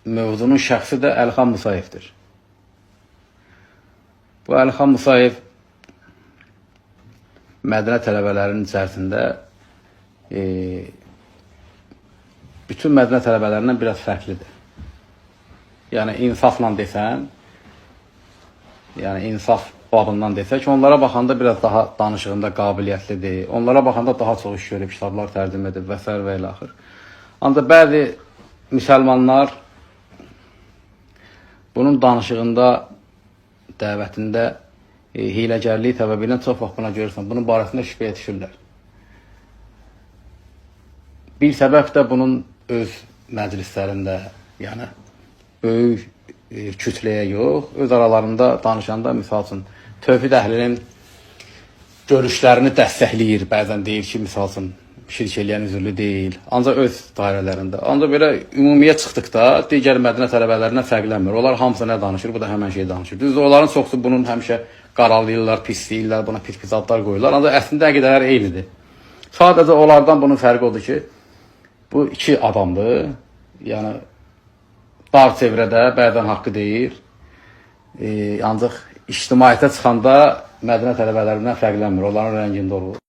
mövzunun şəxsi də Əlixan Musayevdir. Bu Əlixan Musayev mədəni tələbələrinin içərisində bütün mədəni tələbələrindən biraz fərqlidir. Yəni insafla desən, insaf babından desək, onlara baxanda biraz daha danışığında qabiliyyətlidir. Onlara baxanda daha çox iş görüb, kitablar tərcümə edib və s. və ilə axır. Ancaq bəzi müsəlmanlar bunun danışığında, dəvətində hiləgərliyi təbəbi ilə çox vaxt buna görürsən, bunun barəsində şübhəyə düşürlər. Bir səbəb də bunun öz məclislərində, yəni böyük kütləyə yox, öz aralarında danışanda, misal üçün, tövhid əhlinin görüşlərini dəstəkləyir, bəzən deyir ki, misal üçün, şirk eləyən üzürlü deyil, ancaq öz dairələrində. Ancaq belə ümumiyə çıxdıqda, digər mədənə tələbələrindən fərqlənmir. Onlar hamısı nə danışır, bu da həmən şey danışır. Düzdür, onların çoxsu bunun həmişə qaralıyırlar, pisləyirlər, buna pis adlar qoyurlar, ancaq əslində əqidələr eynidir. Sadəcə onlardan bunun fərqi odur ki, bu iki adamdır, yəni dar çevrədə bəzən haqqı deyir, ancaq ictimaiyyətə çıxanda mədənə tələbələrindən fərqlənmir, onların rəngində olur.